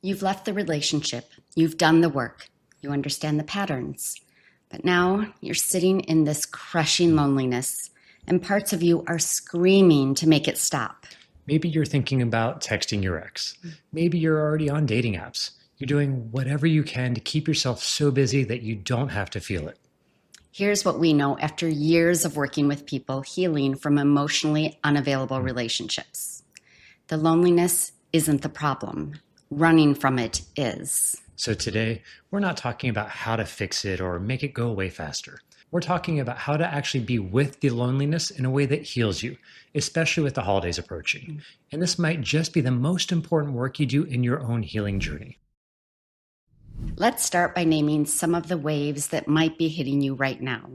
You've left the relationship. You've done the work. You understand the patterns. But now you're sitting in this crushing loneliness, and parts of you are screaming to make it stop. Maybe you're thinking about texting your ex. Maybe you're already on dating apps. You're doing whatever you can to keep yourself so busy that you don't have to feel it. Here's what we know after years of working with people healing from emotionally unavailable relationships. The loneliness isn't the problem. Running from it is. So today, we're not talking about how to fix it or make it go away faster. We're talking about how to actually be with the loneliness in a way that heals you, especially with the holidays approaching. And this might just be the most important work you do in your own healing journey. Let's start by naming some of the waves that might be hitting you right now,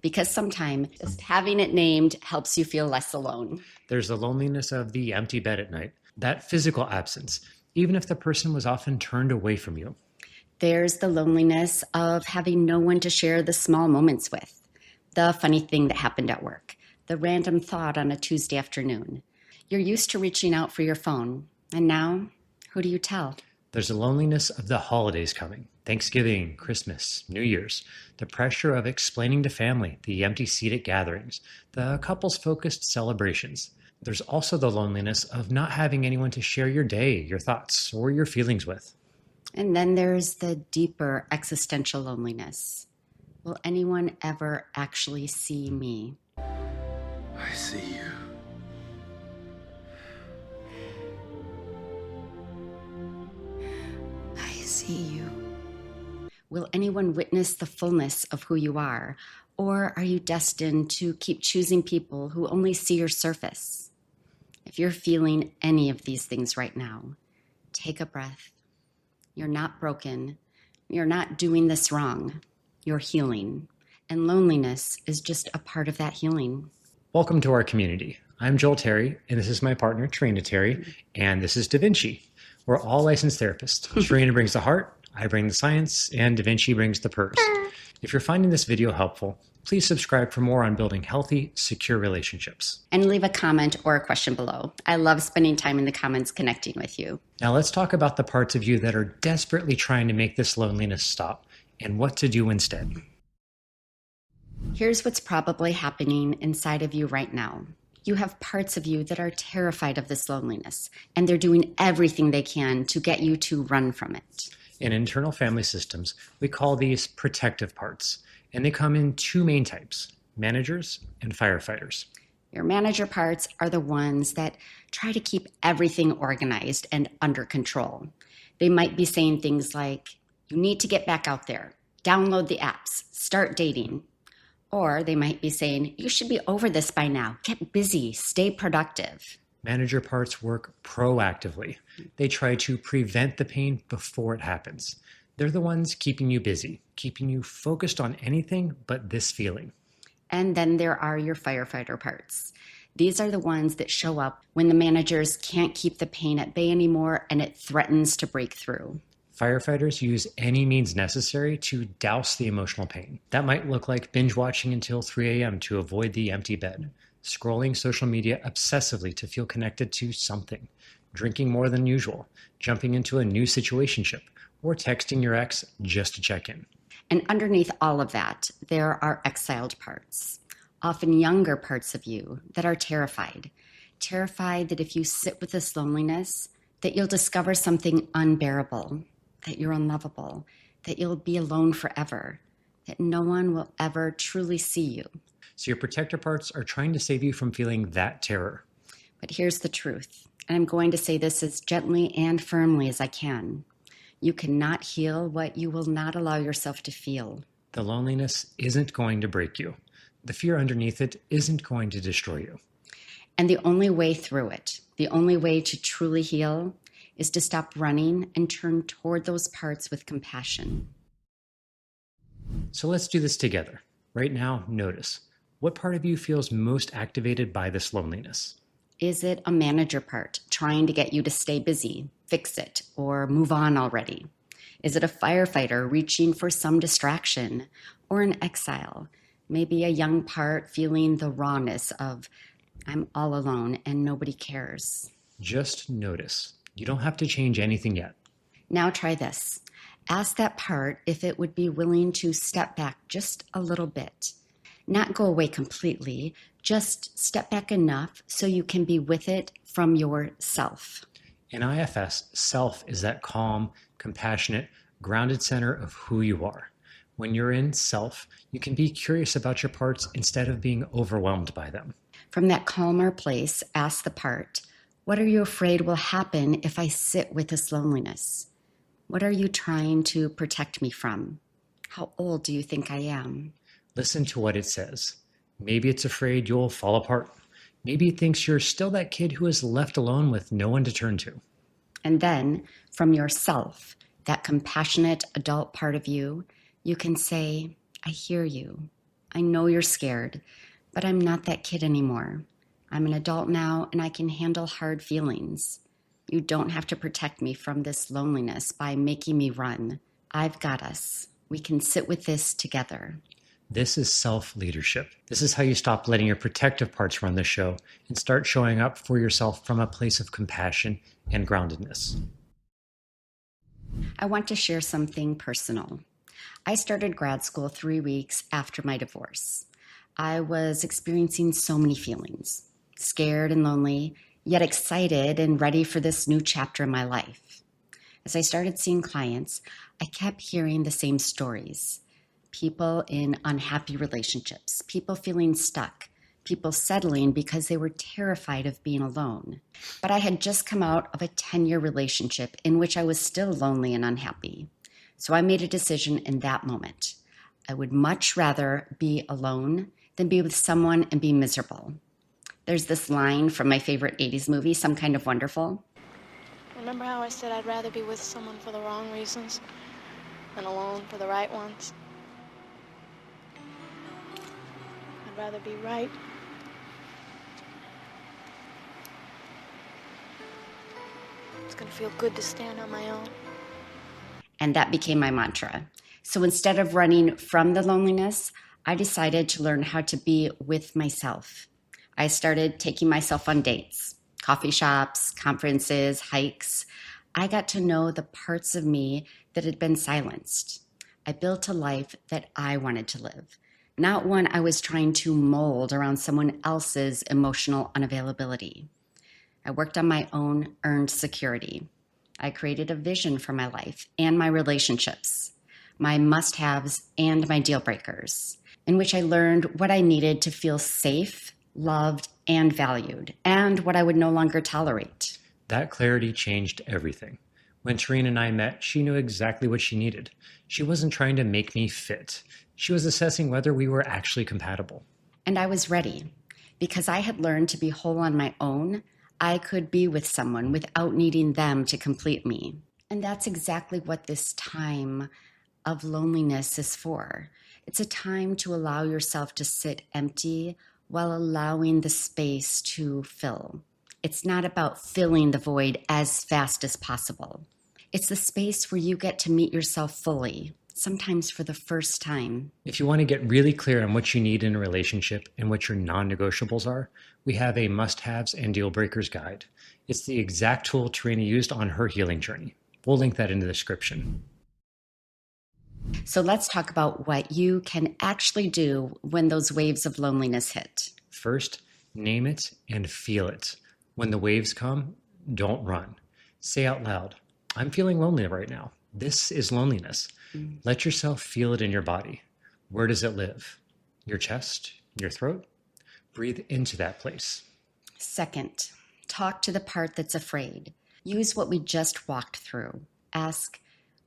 because sometimes just having it named helps you feel less alone. There's the loneliness of the empty bed at night, that physical absence, even if the person was often turned away from you. There's the loneliness of having no one to share the small moments with, the funny thing that happened at work, the random thought on a Tuesday afternoon. You're used to reaching out for your phone, and now, who do you tell? There's the loneliness of the holidays coming, Thanksgiving, Christmas, New Year's, the pressure of explaining to family, the empty seat at gatherings, the couples-focused celebrations. There's also the loneliness of not having anyone to share your day, your thoughts, or your feelings with. And then there's the deeper existential loneliness. Will anyone ever actually see me? I see you. I see you. Will anyone witness the fullness of who you are? Or are you destined to keep choosing people who only see your surface? If you're feeling any of these things right now, take a breath. You're not broken. You're not doing this wrong. You're healing. And loneliness is just a part of that healing. Welcome to our community. I'm Joel Terry, and this is my partner, Trina Terry, and this is Da Vinci. We're all licensed therapists. Trina brings the heart, I bring the science, and Da Vinci brings the purse. If you're finding this video helpful, please subscribe for more on building healthy, secure relationships. And leave a comment or a question below. I love spending time in the comments connecting with you. Now let's talk about the parts of you that are desperately trying to make this loneliness stop and what to do instead. Here's what's probably happening inside of you right now. You have parts of you that are terrified of this loneliness, and they're doing everything they can to get you to run from it. In internal family systems, we call these protective parts, and they come in two main types, managers and firefighters. Your manager parts are the ones that try to keep everything organized and under control. They might be saying things like, you need to get back out there, download the apps, start dating. Or they might be saying, you should be over this by now, get busy, stay productive. Manager parts work proactively. They try to prevent the pain before it happens. They're the ones keeping you busy, keeping you focused on anything but this feeling. And then there are your firefighter parts. These are the ones that show up when the managers can't keep the pain at bay anymore and it threatens to break through. Firefighters use any means necessary to douse the emotional pain. That might look like binge watching until 3 a.m. to avoid the empty bed, scrolling social media obsessively to feel connected to something, drinking more than usual, jumping into a new situationship, or texting your ex just to check in. And underneath all of that, there are exiled parts, often younger parts of you that are terrified that if you sit with this loneliness, that you'll discover something unbearable, that you're unlovable, that you'll be alone forever, that no one will ever truly see you. So your protector parts are trying to save you from feeling that terror. But here's the truth, and I'm going to say this as gently and firmly as I can. You cannot heal what you will not allow yourself to feel. The loneliness isn't going to break you. The fear underneath it isn't going to destroy you. And the only way through it, the only way to truly heal, is to stop running and turn toward those parts with compassion. So let's do this together. Right now, notice. What part of you feels most activated by this loneliness? Is it a manager part, trying to get you to stay busy, fix it, or move on already? Is it a firefighter reaching for some distraction, or an exile? Maybe a young part feeling the rawness of, I'm all alone and nobody cares. Just notice. You don't have to change anything yet. Now try this. Ask that part if it would be willing to step back just a little bit. Not go away completely, just step back enough so you can be with it from yourself. In IFS, self is that calm, compassionate, grounded center of who you are. When you're in self, you can be curious about your parts instead of being overwhelmed by them. From that calmer place, ask the part, what are you afraid will happen if I sit with this loneliness? What are you trying to protect me from? How old do you think I am? Listen to what it says. Maybe it's afraid you'll fall apart. Maybe it thinks you're still that kid who is left alone with no one to turn to. And then, from yourself, that compassionate adult part of you, you can say, I hear you. I know you're scared, but I'm not that kid anymore. I'm an adult now and I can handle hard feelings. You don't have to protect me from this loneliness by making me run. I've got us. We can sit with this together. This is self-leadership. This is how you stop letting your protective parts run the show and start showing up for yourself from a place of compassion and groundedness. I want to share something personal. I started grad school 3 weeks after my divorce. I was experiencing so many feelings, scared and lonely, yet excited and ready for this new chapter in my life. As I started seeing clients, I kept hearing the same stories. People in unhappy relationships, people feeling stuck, people settling because they were terrified of being alone. But I had just come out of a 10-year relationship in which I was still lonely and unhappy. So I made a decision in that moment. I would much rather be alone than be with someone and be miserable. There's this line from my favorite 80s movie, Some Kind of Wonderful. Remember how I said I'd rather be with someone for the wrong reasons than alone for the right ones? I'd rather be right. It's gonna feel good to stand on my own. And that became my mantra. So instead of running from the loneliness, I decided to learn how to be with myself. I started taking myself on dates, coffee shops, conferences, hikes. I got to know the parts of me that had been silenced. I built a life that I wanted to live, not one I was trying to mold around someone else's emotional unavailability. I worked on my own earned security. I created a vision for my life and my relationships, my must-haves and my deal breakers, in which I learned what I needed to feel safe, loved, and valued, and what I would no longer tolerate. That clarity changed everything. When Tareen and I met, she knew exactly what she needed. She wasn't trying to make me fit. She was assessing whether we were actually compatible. And I was ready. Because I had learned to be whole on my own, I could be with someone without needing them to complete me. And that's exactly what this time of loneliness is for. It's a time to allow yourself to sit empty while allowing the space to fill. It's not about filling the void as fast as possible. It's the space where you get to meet yourself fully, sometimes for the first time. If you want to get really clear on what you need in a relationship and what your non-negotiables are, we have a must-haves and deal breakers guide. It's the exact tool Tarina used on her healing journey. We'll link that in the description. So let's talk about what you can actually do when those waves of loneliness hit. First, name it and feel it. When the waves come, don't run. Say out loud, I'm feeling lonely right now. This is loneliness. Let yourself feel it in your body. Where does it live? Your chest? Your throat? Breathe into that place. Second, talk to the part that's afraid. Use what we just walked through. Ask,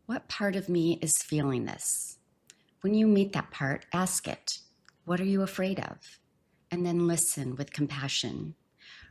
what part of me is feeling this? When you meet that part, ask it, what are you afraid of? And then listen with compassion.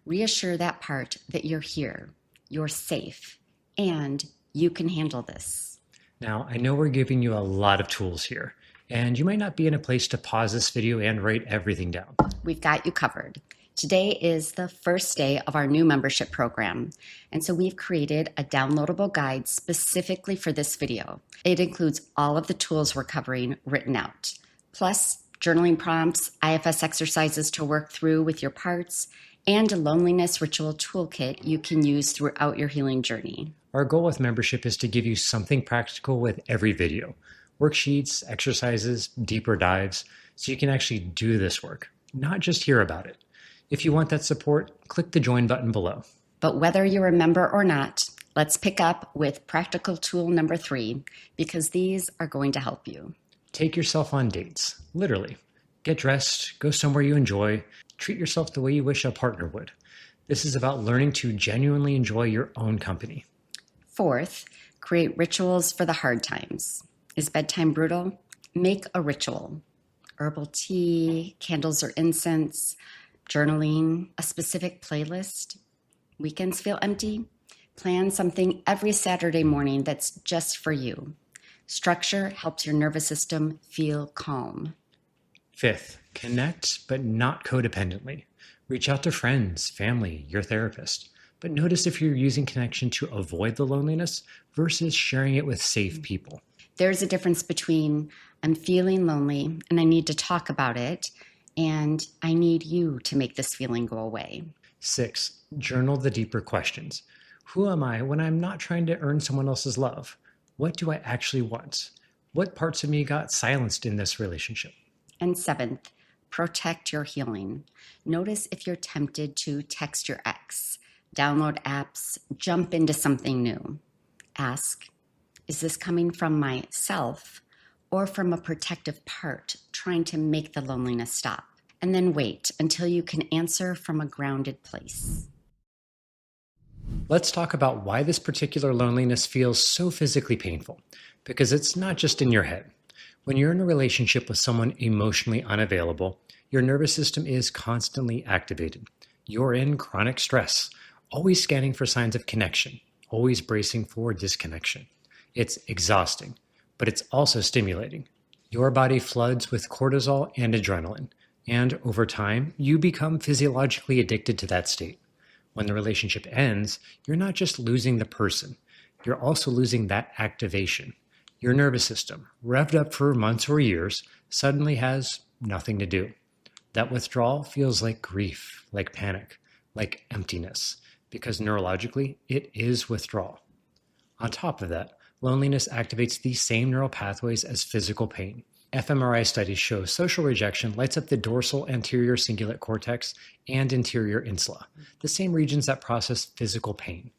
Reassure that part that you're here, you're safe, and you can handle this. Now, I know we're giving you a lot of tools here, and you might not be in a place to pause this video and write everything down. We've got you covered. Today is the first day of our new membership program, and so we've created a downloadable guide specifically for this video. It includes all of the tools we're covering written out, plus journaling prompts, IFS exercises to work through with your parts, and a loneliness ritual toolkit you can use throughout your healing journey. Our goal with membership is to give you something practical with every video, worksheets, exercises, deeper dives, so you can actually do this work, not just hear about it. If you want that support, click the join button below. But whether you're a member or not, let's pick up with practical tool number 3, because these are going to help you. Take yourself on dates, literally. Get dressed, go somewhere you enjoy, treat yourself the way you wish a partner would. This is about learning to genuinely enjoy your own company. 4th, create rituals for the hard times. Is bedtime brutal? Make a ritual. Herbal tea, candles or incense, journaling, a specific playlist. Weekends feel empty? Plan something every Saturday morning that's just for you. Structure helps your nervous system feel calm. 5th, connect, but not codependently. Reach out to friends, family, your therapist. But notice if you're using connection to avoid the loneliness versus sharing it with safe people. There's a difference between I'm feeling lonely and I need to talk about it, and I need you to make this feeling go away. 6, journal the deeper questions. Who am I when I'm not trying to earn someone else's love? What do I actually want? What parts of me got silenced in this relationship? And 7th, protect your healing. Notice if you're tempted to text your ex, download apps, jump into something new. Ask, is this coming from myself or from a protective part trying to make the loneliness stop? And then wait until you can answer from a grounded place. Let's talk about why this particular loneliness feels so physically painful, because it's not just in your head. When you're in a relationship with someone emotionally unavailable, your nervous system is constantly activated. You're in chronic stress, always scanning for signs of connection, always bracing for disconnection. It's exhausting, but it's also stimulating. Your body floods with cortisol and adrenaline, and over time, you become physiologically addicted to that state. When the relationship ends, you're not just losing the person, you're also losing that activation. Your nervous system, revved up for months or years, suddenly has nothing to do. That withdrawal feels like grief, like panic, like emptiness, because neurologically, it is withdrawal. On top of that, loneliness activates these same neural pathways as physical pain. fMRI studies show social rejection lights up the dorsal anterior cingulate cortex and interior insula, the same regions that process physical pain.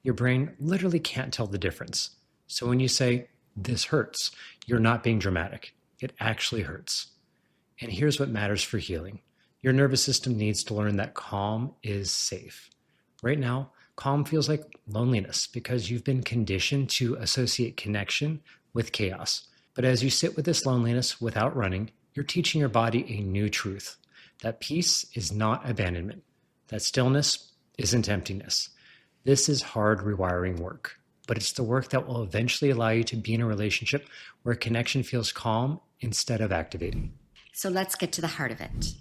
Your brain literally can't tell the difference. So when you say, this hurts, you're not being dramatic. It actually hurts. And here's what matters for healing. Your nervous system needs to learn that calm is safe. Right now, calm feels like loneliness because you've been conditioned to associate connection with chaos. But as you sit with this loneliness without running, you're teaching your body a new truth. That peace is not abandonment. That stillness isn't emptiness. This is hard rewiring work, but it's the work that will eventually allow you to be in a relationship where connection feels calm instead of activating. So let's get to the heart of it.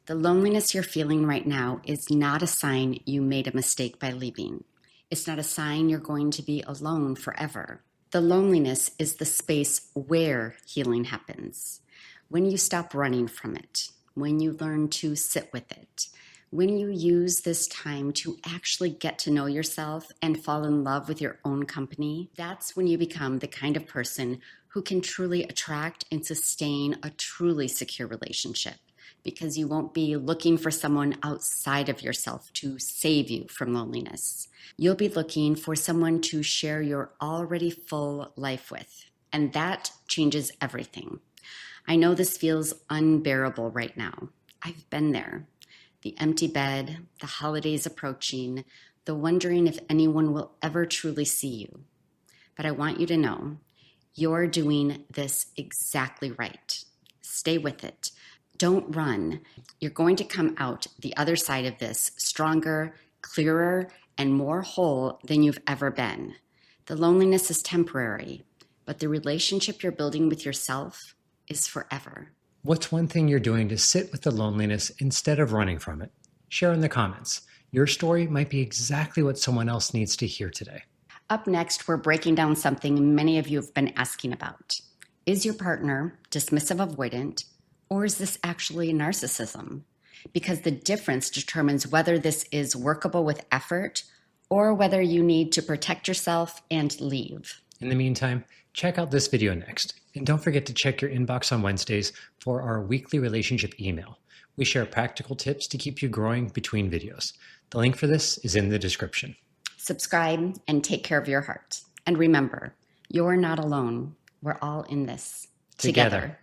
The loneliness you're feeling right now is not a sign you made a mistake by leaving. It's not a sign you're going to be alone forever. The loneliness is the space where healing happens. When you stop running from it, when you learn to sit with it, when you use this time to actually get to know yourself and fall in love with your own company, that's when you become the kind of person who can truly attract and sustain a truly secure relationship, because you won't be looking for someone outside of yourself to save you from loneliness. You'll be looking for someone to share your already full life with, and that changes everything. I know this feels unbearable right now. I've been there. The empty bed, the holidays approaching, the wondering if anyone will ever truly see you. But I want you to know, you're doing this exactly right. Stay with it. Don't run. You're going to come out the other side of this stronger, clearer, and more whole than you've ever been. The loneliness is temporary, but the relationship you're building with yourself is forever. What's one thing you're doing to sit with the loneliness instead of running from it? Share in the comments. Your story might be exactly what someone else needs to hear today. Up next, we're breaking down something many of you have been asking about. Is your partner dismissive avoidant, or is this actually narcissism? because the difference determines whether this is workable with effort or whether you need to protect yourself and leave. In the meantime, check out this video next. And don't forget to check your inbox on Wednesdays for our weekly relationship email. We share practical tips to keep you growing between videos. The link for this is in the description. Subscribe and take care of your heart. And remember, you're not alone. We're all in this together.